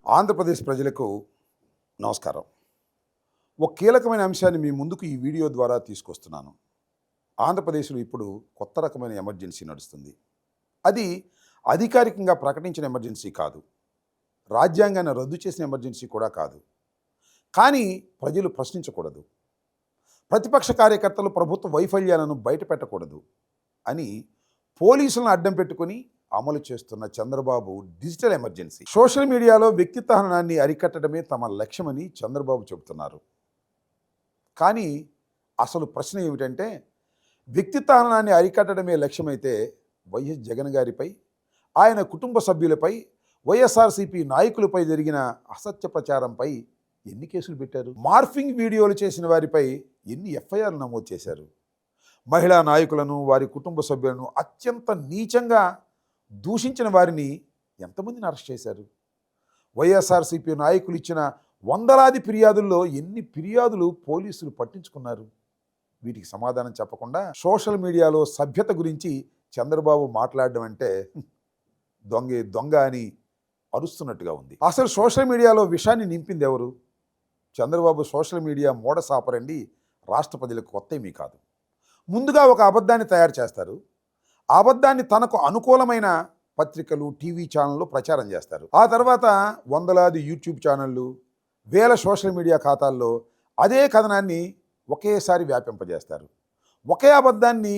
ఆంధ్రప్రదేశ్ ప్రజలకు నమస్కారం. ఒక కీలకమైన అంశాన్ని మీ ముందుకు ఈ వీడియో ద్వారా తీసుకొస్తున్నాను. ఆంధ్రప్రదేశ్‌లో ఇప్పుడు కొత్త రకమైన ఎమర్జెన్సీ నడుస్తుంది. అది అధికారికంగా ప్రకటించిన ఎమర్జెన్సీ కాదు. రాజ్యాంగాన్ని రద్దు చేసిన ఎమర్జెన్సీ కూడా కాదు. కానీ ప్రజలు ప్రశ్నించకూడదు. ప్రతిపక్ష కార్యకర్తలు ప్రభుత్వ వైఫల్యాలను బయటపెట్టకూడదు అని పోలీసులను అడ్డం పెట్టుకొని అమలు చేస్తున్న చంద్రబాబు డిజిటల్ ఎమర్జెన్సీ. సోషల్ మీడియాలో వ్యక్తిత్వ హననాన్ని అరికట్టడమే తమ లక్ష్యమని చంద్రబాబు చెబుతున్నారు. కానీ అసలు ప్రశ్న ఏమిటంటే, వ్యక్తిత్వ హననాన్ని అరికట్టడమే లక్ష్యమైతే వైఎస్ జగన్ గారిపై, ఆయన కుటుంబ సభ్యులపై, వైఎస్ఆర్సీపీ నాయకులపై జరిగిన అసత్య ప్రచారంపై ఎన్ని కేసులు పెట్టారు? మార్ఫింగ్ వీడియోలు చేసిన వారిపై ఎన్ని ఎఫ్ఐఆర్లు నమోదు చేశారు? మహిళా నాయకులను, వారి కుటుంబ సభ్యులను అత్యంత నీచంగా దూషించిన వారిని ఎంతమందిని అరెస్ట్ చేశారు? వైఎస్ఆర్సీపీ నాయకులు ఇచ్చిన వందలాది ఫిర్యాదుల్లో ఎన్ని ఫిర్యాదులు పోలీసులు పట్టించుకున్నారు? వీటికి సమాధానం చెప్పకుండా సోషల్ మీడియాలో సభ్యత గురించి చంద్రబాబు మాట్లాడడం అంటే దొంగే దొంగ అని అరుస్తున్నట్టుగా ఉంది. అసలు సోషల్ మీడియాలో విషాన్ని నింపింది ఎవరు? చంద్రబాబు సోషల్ మీడియా మోడస్ ఆపరండి రాష్ట్ర ప్రజలకు కొత్తేమీ కాదు. ముందుగా ఒక అబద్ధాన్ని తయారు చేస్తారు. ఆ అబద్ధాన్ని తనకు అనుకూలమైన పత్రికలు, టీవీ ఛానళ్ళు ప్రచారం చేస్తారు. ఆ తర్వాత వందలాది యూట్యూబ్ ఛానళ్ళు, వేల సోషల్ మీడియా ఖాతాల్లో అదే కథనాన్ని ఒకేసారి వ్యాపింపజేస్తారు. ఒకే అబద్ధాన్ని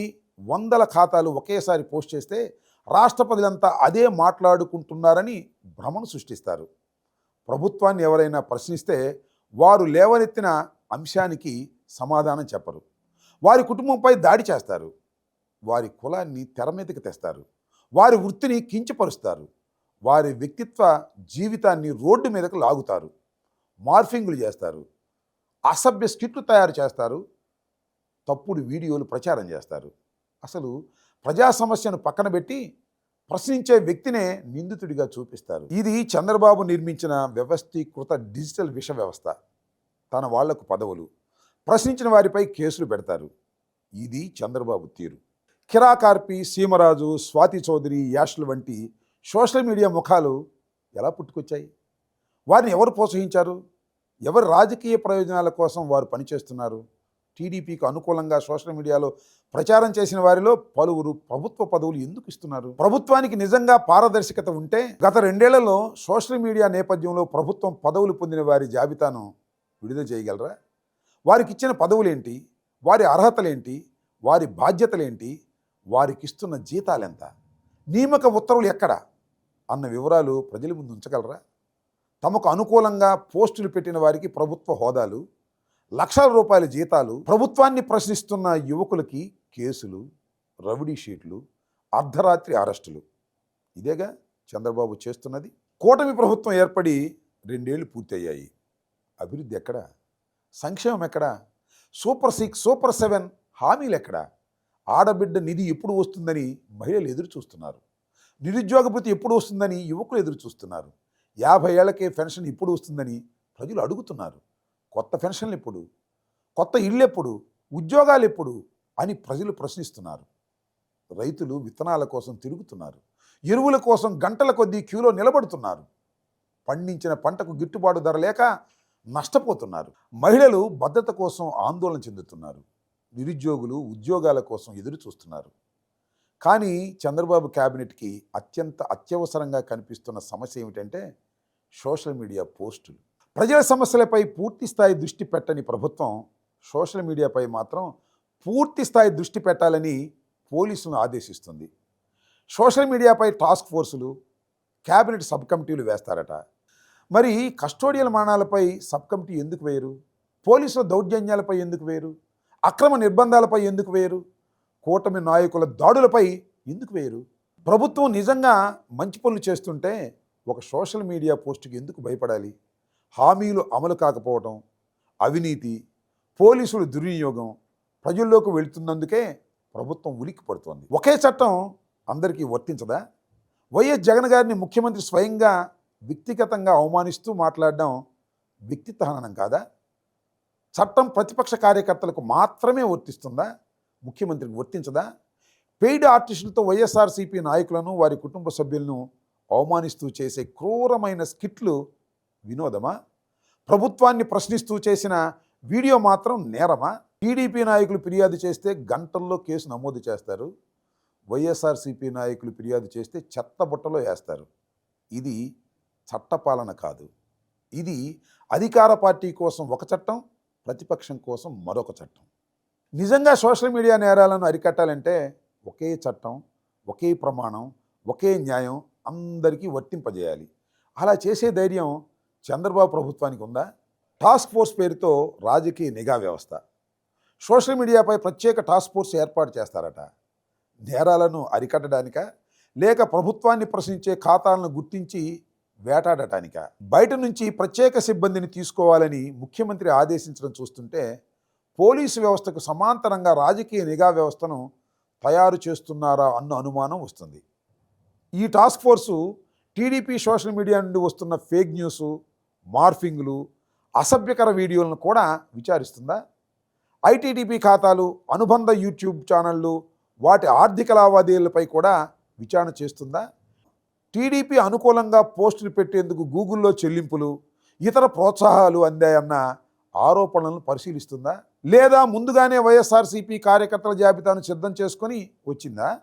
వందల ఖాతాలు ఒకేసారి పోస్ట్ చేస్తే రాష్ట్ర ప్రజలంతా అదే మాట్లాడుకుంటున్నారని భ్రమను సృష్టిస్తారు. ప్రభుత్వాన్ని ఎవరైనా ప్రశ్నిస్తే వారు లేవనెత్తిన అంశానికి సమాధానం చెప్పరు. వారి కుటుంబంపై దాడి చేస్తారు. వారి కులాన్ని తెర మీదకి తెస్తారు. వారి వృత్తిని కించపరుస్తారు. వారి వ్యక్తిత్వ జీవితాన్ని రోడ్డు మీదకు లాగుతారు. మార్ఫింగ్లు చేస్తారు. అసభ్య స్కిట్లు తయారు చేస్తారు. తప్పుడు వీడియోలు ప్రచారం చేస్తారు. అసలు ప్రజా సమస్యను పక్కన పెట్టి ప్రశ్నించే వ్యక్తినే నిందితుడిగా చూపిస్తారు. ఇది చంద్రబాబు నిర్మించిన వ్యవస్థీకృత డిజిటల్ విష వ్యవస్థ. తన వాళ్లకు పదవులు, ప్రశ్నించిన వారిపై కేసులు పెడతారు. ఇది చంద్రబాబు తీరు. కిరాకార్పి, సీమరాజు, స్వాతి చౌదరి, యాష్లు వంటి సోషల్ మీడియా ముఖాలు ఎలా పుట్టుకొచ్చాయి? వారిని ఎవరు ప్రోత్సహించారు? ఎవరి రాజకీయ ప్రయోజనాల కోసం వారు పనిచేస్తున్నారు? టీడీపీకి అనుకూలంగా సోషల్ మీడియాలో ప్రచారం చేసిన వారిలో పలువురు ప్రభుత్వ పదవులు ఎందుకు ఇస్తున్నారు? ప్రభుత్వానికి నిజంగా పారదర్శకత ఉంటే గత 2 ఏళ్లలో సోషల్ మీడియా నేపథ్యంలో ప్రభుత్వం పదవులు పొందిన వారి జాబితాను విడుదల చేయగలరా? వారికి ఇచ్చిన పదవులేంటి? వారి అర్హతలేంటి? వారి బాధ్యతలేంటి? వారికి ఇస్తున్న జీతాలెంత? నియామక ఉత్తర్వులు ఎక్కడ అన్న వివరాలు ప్రజల ముందు ఉంచగలరా? తమకు అనుకూలంగా పోస్టులు పెట్టిన వారికి ప్రభుత్వ హోదాలు, లక్షల రూపాయల జీతాలు, ప్రభుత్వాన్ని ప్రశ్నిస్తున్న యువకులకి కేసులు, రౌడీ షీట్లు, అర్ధరాత్రి అరెస్టులు. ఇదేగా చంద్రబాబు చేస్తున్నది. కూటమి ప్రభుత్వం ఏర్పడి 2 ఏళ్లు పూర్తయ్యాయి. అభివృద్ధి ఎక్కడా? సంక్షేమం ఎక్కడా? సూపర్ 6, సూపర్ 7 హామీలు ఎక్కడా? ఆడబిడ్డ నిధి ఎప్పుడు వస్తుందని మహిళలు ఎదురు చూస్తున్నారు. నిరుద్యోగ భృతి ఎప్పుడు వస్తుందని యువకులు ఎదురు చూస్తున్నారు. 50 ఏళ్లకే పెన్షన్ ఎప్పుడు వస్తుందని ప్రజలు అడుగుతున్నారు. కొత్త పెన్షన్లు ఎప్పుడు? కొత్త ఇళ్ళు ఎప్పుడు? ఉద్యోగాలు ఎప్పుడు అని ప్రజలు ప్రశ్నిస్తున్నారు. రైతులు విత్తనాల కోసం తిరుగుతున్నారు. ఎరువుల కోసం గంటల కొద్దీ క్యూలో నిలబడుతున్నారు. పండించిన పంటకు గిట్టుబాటు ధర లేక నష్టపోతున్నారు. మహిళలు భద్రత కోసం ఆందోళన చెందుతున్నారు. నిరుద్యోగులు ఉద్యోగాల కోసం ఎదురు చూస్తున్నారు. కానీ చంద్రబాబు క్యాబినెట్కి అత్యంత అత్యవసరంగా కనిపిస్తున్న సమస్య ఏమిటంటే సోషల్ మీడియా పోస్టులు. ప్రజల సమస్యలపై పూర్తి స్థాయి దృష్టి పెట్టని ప్రభుత్వం సోషల్ మీడియాపై మాత్రం పూర్తి స్థాయి దృష్టి పెట్టాలని పోలీసులను ఆదేశిస్తుంది. సోషల్ మీడియాపై టాస్క్ ఫోర్సులు, క్యాబినెట్ సబ్ కమిటీలు వేస్తారట. మరి కస్టోడియల్ మరణాలపై సబ్ కమిటీ ఎందుకు వేయరు? పోలీసుల దౌర్జన్యాలపై ఎందుకు వేయరు? అక్రమ నిర్బంధాలపై ఎందుకు వేయరు? కూటమి నాయకుల దాడులపై ఎందుకు వేయరు? ప్రభుత్వం నిజంగా మంచి పనులు చేస్తుంటే ఒక సోషల్ మీడియా పోస్టుకి ఎందుకు భయపడాలి? హామీలు అమలు కాకపోవడం, అవినీతి, పోలీసుల దుర్వినియోగం ప్రజల్లోకి వెళుతున్నందుకే ప్రభుత్వం ఉలిక్కి పడుతోంది. ఒకే చట్టం అందరికీ వర్తించదా? వైఎస్ జగన్ గారిని ముఖ్యమంత్రి స్వయంగా వ్యక్తిగతంగా అవమానిస్తూ మాట్లాడడం వ్యక్తిత్వ హననం కాదా? చట్టం ప్రతిపక్ష కార్యకర్తలకు మాత్రమే వర్తిస్తుందా? ముఖ్యమంత్రికి వర్తించదా? పెయిడ్ ఆర్టిస్టులతో వైఎస్ఆర్సీపీ నాయకులను, వారి కుటుంబ సభ్యులను అవమానిస్తూ చేసే క్రూరమైన స్కిట్లు వినోదమా? ప్రభుత్వాన్ని ప్రశ్నిస్తూ చేసిన వీడియో మాత్రం నేరమా? టీడీపీ నాయకులు ఫిర్యాదు చేస్తే గంటల్లో కేసు నమోదు చేస్తారు. వైఎస్ఆర్సీపీ నాయకులు ఫిర్యాదు చేస్తే చెత్తబుట్టలో వేస్తారు. ఇది చట్టపాలన కాదు. ఇది అధికార పార్టీ కోసం ఒక చట్టం, ప్రతిపక్షం కోసం మరొక చట్టం. నిజంగా సోషల్ మీడియా నేరాలను అరికట్టాలంటే ఒకే చట్టం, ఒకే ప్రమాణం, ఒకే న్యాయం అందరికీ వర్తింపజేయాలి. అలా చేసే ధైర్యం చంద్రబాబు ప్రభుత్వానికి ఉందా? టాస్క్ ఫోర్స్ పేరుతో రాజకీయ నిఘా వ్యవస్థ. సోషల్ మీడియాపై ప్రత్యేక టాస్క్ ఫోర్స్ ఏర్పాటు చేస్తారట. నేరాలను అరికట్టడానికా, లేక ప్రభుత్వాన్ని ప్రశ్నించే ఖాతాలను గుర్తించి వేటాడటానికా? బయట నుంచి ప్రత్యేక సిబ్బందిని తీసుకోవాలని ముఖ్యమంత్రి ఆదేశించడం చూస్తుంటే పోలీసు వ్యవస్థకు సమాంతరంగా రాజకీయ నిఘా వ్యవస్థను తయారు చేస్తున్నారా అన్న అనుమానం వస్తుంది. ఈ task force TDP social media నుండి వస్తున్న ఫేక్ న్యూస్, మార్ఫింగ్లు, అసభ్యకర వీడియోలను కూడా విచారిస్తుందా? ఐటీడీపీ ఖాతాలు, అనుబంధ యూట్యూబ్ ఛానళ్ళు, వాటి ఆర్థిక లావాదేవీలపై కూడా విచారణ చేస్తుందా? టీడీపీ అనుకూలంగా పోస్టులు పెట్టేందుకు గూగుల్లో చెల్లింపులు, ఇతర ప్రోత్సాహాలు అందాయన్న ఆరోపణలను పరిశీలిస్తుందా? లేదా ముందుగానే వైఎస్ఆర్సీపీ కార్యకర్తల జాబితాను సిద్ధం చేసుకొని వచ్చిందా?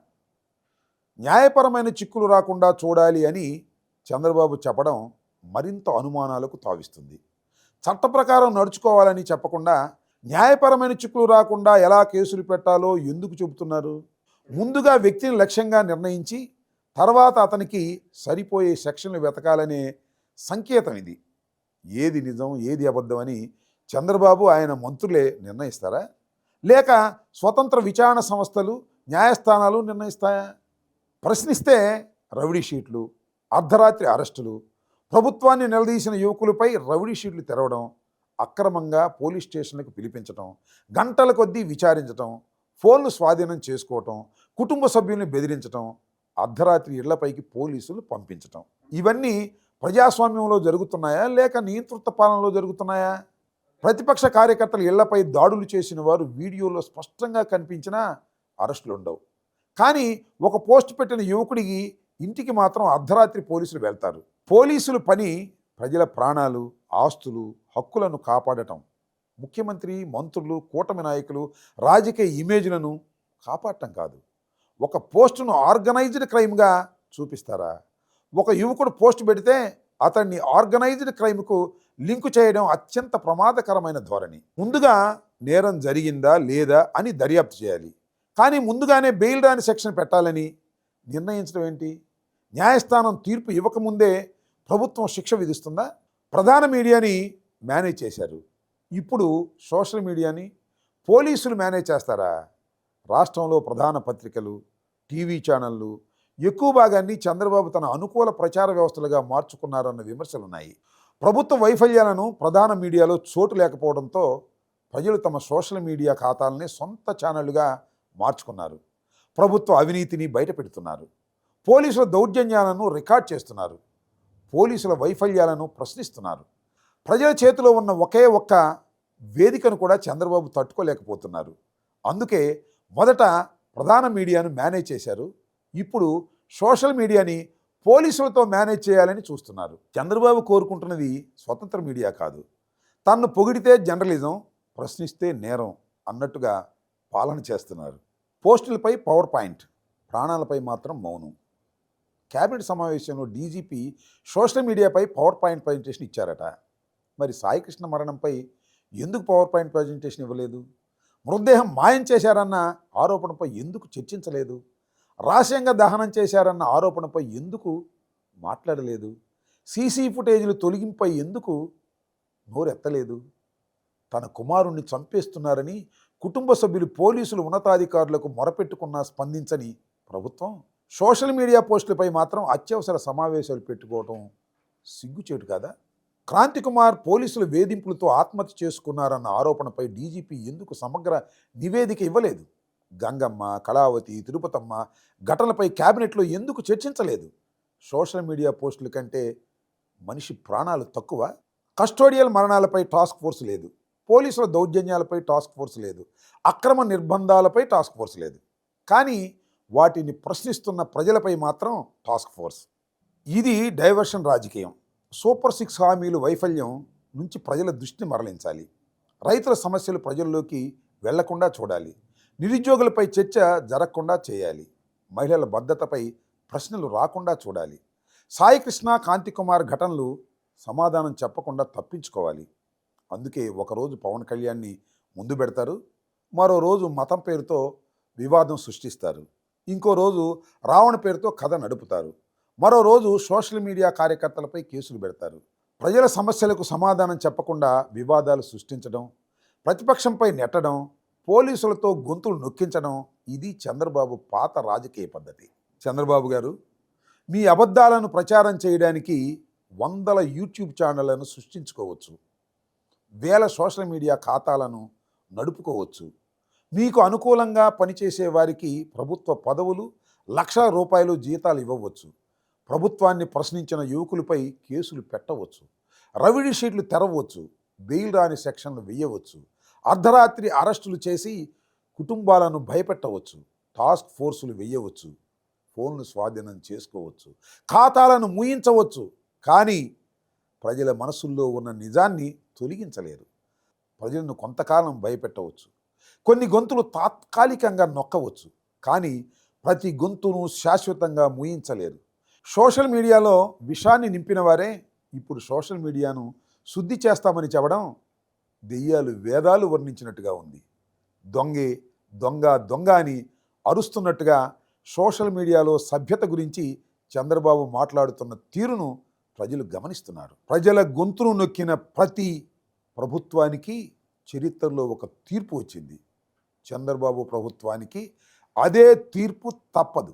న్యాయపరమైన చిక్కులు రాకుండా చూడాలి అని చంద్రబాబు చెప్పడం మరింత అనుమానాలకు తావిస్తుంది. చట్ట ప్రకారం నడుచుకోవాలని చెప్పకుండా న్యాయపరమైన చిక్కులు రాకుండా ఎలా కేసులు పెట్టాలో ఎందుకు చెబుతున్నారు? ముందుగా వ్యక్తిని లక్ష్యంగా నిర్ణయించి తర్వాత అతనికి సరిపోయే సెక్షన్లు వెతకాలనే సంకేతం ఇది. ఏది నిజం, ఏది అబద్ధం అని చంద్రబాబు ఆయన మంత్రులే నిర్ణయిస్తారా? లేక స్వతంత్ర విచారణ సంస్థలు, న్యాయస్థానాలు నిర్ణయిస్తాయా? ప్రశ్నిస్తే రౌడీ షీట్లు, అర్ధరాత్రి అరెస్టులు, ప్రభుత్వాన్ని నిలదీసిన యువకులపై రౌడీ షీట్లు తెరవడం, అక్రమంగా పోలీస్ స్టేషన్లకు పిలిపించటం, గంటల కొద్దీ విచారించటం, ఫోన్లు స్వాధీనం చేసుకోవటం, కుటుంబ సభ్యుల్ని బెదిరించటం, అర్ధరాత్రి ఇళ్లపైకి పోలీసులు పంపించటం, ఇవన్నీ ప్రజాస్వామ్యంలో జరుగుతున్నాయా లేక నియంతృత్వ పాలనలో జరుగుతున్నాయా? ప్రతిపక్ష కార్యకర్తలు ఇళ్లపై దాడులు చేసిన వారు వీడియోలో స్పష్టంగా కనిపించినా అరెస్టులు ఉండవు. కానీ ఒక పోస్ట్ పెట్టిన యువకుడికి ఇంటికి మాత్రం అర్ధరాత్రి పోలీసులు వెళ్తారు. పోలీసుల పని ప్రజల ప్రాణాలు, ఆస్తులు, హక్కులను కాపాడటం. ముఖ్యమంత్రి, మంత్రులు, కూటమి నాయకులు రాజకీయ ఇమేజ్లను కాపాడటం కాదు. ఒక పోస్టును ఆర్గనైజ్డ్ క్రైమ్గా చూపిస్తారా? ఒక యువకుడు పోస్ట్ పెడితే అతన్ని ఆర్గనైజ్డ్ క్రైమ్కు లింకు చేయడం అత్యంత ప్రమాదకరమైన ధోరణి. ముందుగా నేరం జరిగిందా లేదా అని దర్యాప్తు చేయాలి. కానీ ముందుగానే బెయిల్ రాని సెక్షన్ పెట్టాలని నిర్ణయించడం ఏంటి? న్యాయస్థానం తీర్పు ఇవ్వకముందే ప్రభుత్వం శిక్ష విధిస్తుందా? ప్రధాన మీడియాని మేనేజ్ చేశారు. ఇప్పుడు సోషల్ మీడియాని పోలీసులు మేనేజ్ చేస్తారా? రాష్ట్రంలో ప్రధాన పత్రికలు, టీవీ ఛానళ్ళు ఎక్కువ భాగాన్ని చంద్రబాబు తన అనుకూల ప్రచార వ్యవస్థలుగా మార్చుకున్నారన్న విమర్శలున్నాయి. ప్రభుత్వ వైఫల్యాలను ప్రధాన మీడియాలో చోటు లేకపోవడంతో ప్రజలు తమ సోషల్ మీడియా ఖాతాలనే సొంత ఛానళ్లుగా మార్చుకున్నారు. ప్రభుత్వ అవినీతిని బయటపెడుతున్నారు. పోలీసుల దౌర్జన్యాలను రికార్డ్ చేస్తున్నారు. పోలీసుల వైఫల్యాలను ప్రశ్నిస్తున్నారు. ప్రజల చేతిలో ఉన్న ఒకే ఒక్క వేదికను కూడా చంద్రబాబు తట్టుకోలేకపోతున్నారు. అందుకే మొదట ప్రధాన మీడియాను మేనేజ్ చేశారు. ఇప్పుడు సోషల్ మీడియాని పోలీసులతో మేనేజ్ చేయాలని చూస్తున్నారు. చంద్రబాబు కోరుకుంటున్నది స్వతంత్ర మీడియా కాదు. తన్ను పొగిడితే జర్నలిజం, ప్రశ్నిస్తే నేరం అన్నట్టుగా పాలన చేస్తున్నారు. పోస్టులపై పవర్ పాయింట్, ప్రాణాలపై మాత్రం మౌనం. కేబినెట్ సమావేశంలో డీజీపీ సోషల్ మీడియాపై పవర్ పాయింట్ ప్రజెంటేషన్ ఇచ్చారట. మరి సాయికృష్ణ మరణంపై ఎందుకు పవర్ పాయింట్ ప్రజెంటేషన్ ఇవ్వలేదు? మృతదేహం మాయం చేశారన్న ఆరోపణపై ఎందుకు చర్చించలేదు? రహస్యంగా దహనం చేశారన్న ఆరోపణపై ఎందుకు మాట్లాడలేదు? సీసీ ఫుటేజీలు తొలగింపై ఎందుకు నోరెత్తలేదు? తన కుమారుణ్ణి చంపేస్తున్నారని కుటుంబ సభ్యులు, పోలీసులు, ఉన్నతాధికారులకు మొరపెట్టుకున్నా స్పందించని ప్రభుత్వం సోషల్ మీడియా పోస్టులపై మాత్రం అత్యవసర సమావేశాలు పెట్టుకోవటం సిగ్గుచేటు కదా? క్రాంతి కుమార్ పోలీసుల వేధింపులతో ఆత్మహత్య చేసుకున్నారన్న ఆరోపణపై డీజీపీ ఎందుకు సమగ్ర నివేదిక ఇవ్వలేదు? గంగమ్మ, కళావతి, తిరుపతమ్మ ఘటనలపై క్యాబినెట్లో ఎందుకు చర్చించలేదు? సోషల్ మీడియా పోస్టుల కంటే మనిషి ప్రాణాలు తక్కువ? కస్టోడియల్ మరణాలపై టాస్క్ ఫోర్స్ లేదు. పోలీసుల దౌర్జన్యాలపై టాస్క్ ఫోర్స్ లేదు. అక్రమ నిర్బంధాలపై టాస్క్ ఫోర్స్ లేదు. కానీ వాటిని ప్రశ్నిస్తున్న ప్రజలపై మాత్రం టాస్క్ ఫోర్స్. ఇది డైవర్షన్ రాజకీయం. సూపర్ 6 హామీలు వైఫల్యం నుంచి ప్రజల దృష్టిని మరలించాలి. రైతుల సమస్యలు ప్రజల్లోకి వెళ్లకుండా చూడాలి. నిరుద్యోగులపై చర్చ జరగకుండా చేయాలి. మహిళల భద్రతపై ప్రశ్నలు రాకుండా చూడాలి. సాయికృష్ణ, కాంతికుమార్ ఘటనలు సమాధానం చెప్పకుండా తప్పించుకోవాలి. అందుకే ఒకరోజు పవన్ కళ్యాణ్ని ముందు పెడతారు, మరో రోజు మతం పేరుతో వివాదం సృష్టిస్తారు, ఇంకో రోజు రావణ పేరుతో కథ నడుపుతారు, మరో రోజు సోషల్ మీడియా కార్యకర్తలపై కేసులు పెడతారు. ప్రజల సమస్యలకు సమాధానం చెప్పకుండా వివాదాలు సృష్టించడం, ప్రతిపక్షంపై నెట్టడం, పోలీసులతో గొంతులు నొక్కించడం ఇది చంద్రబాబు పాత రాజకీయ పద్ధతి. చంద్రబాబు గారు, మీ అబద్ధాలను ప్రచారం చేయడానికి వందల యూట్యూబ్ ఛానళ్లను సృష్టించుకోవచ్చు, వేల సోషల్ మీడియా ఖాతాలను నడుపుకోవచ్చు. మీకు అనుకూలంగా పనిచేసే వారికి ప్రభుత్వ పదవులు, లక్షల రూపాయలు జీతాలు ఇవ్వవచ్చు. ప్రభుత్వాన్ని ప్రశ్నించిన యువకులపై కేసులు పెట్టవచ్చు, రవిడీ షీట్లు తెరవచ్చు, బెయిల్ రాని సెక్షన్లు వేయవచ్చు, అర్ధరాత్రి అరెస్టులు చేసి కుటుంబాలను భయపెట్టవచ్చు, టాస్క్ ఫోర్సులు వేయవచ్చు, ఫోన్లు స్వాధీనం చేసుకోవచ్చు, ఖాతాలను మూయించవచ్చు. కానీ ప్రజల మనసుల్లో ఉన్న నిజాన్ని తొలగించలేరు. ప్రజలను కొంతకాలం భయపెట్టవచ్చు, కొన్ని గొంతులు తాత్కాలికంగా నొక్కవచ్చు, కానీ ప్రతి గొంతును శాశ్వతంగా మూయించలేరు. సోషల్ మీడియాలో విషాన్ని నింపిన వారే ఇప్పుడు సోషల్ మీడియాను శుద్ధి చేస్తామని చెప్పడం దెయ్యాలు వేదాలు వర్ణించినట్టుగా ఉంది. దొంగే దొంగ దొంగ అని అరుస్తున్నట్టుగా సోషల్ మీడియాలో సభ్యత గురించి చంద్రబాబు మాట్లాడుతున్న తీరును ప్రజలు గమనిస్తున్నారు. ప్రజల గొంతును నొక్కిన ప్రతి ప్రభుత్వానికి చరిత్రలో ఒక తీర్పు వచ్చింది. చంద్రబాబు ప్రభుత్వానికి అదే తీర్పు తప్పదు.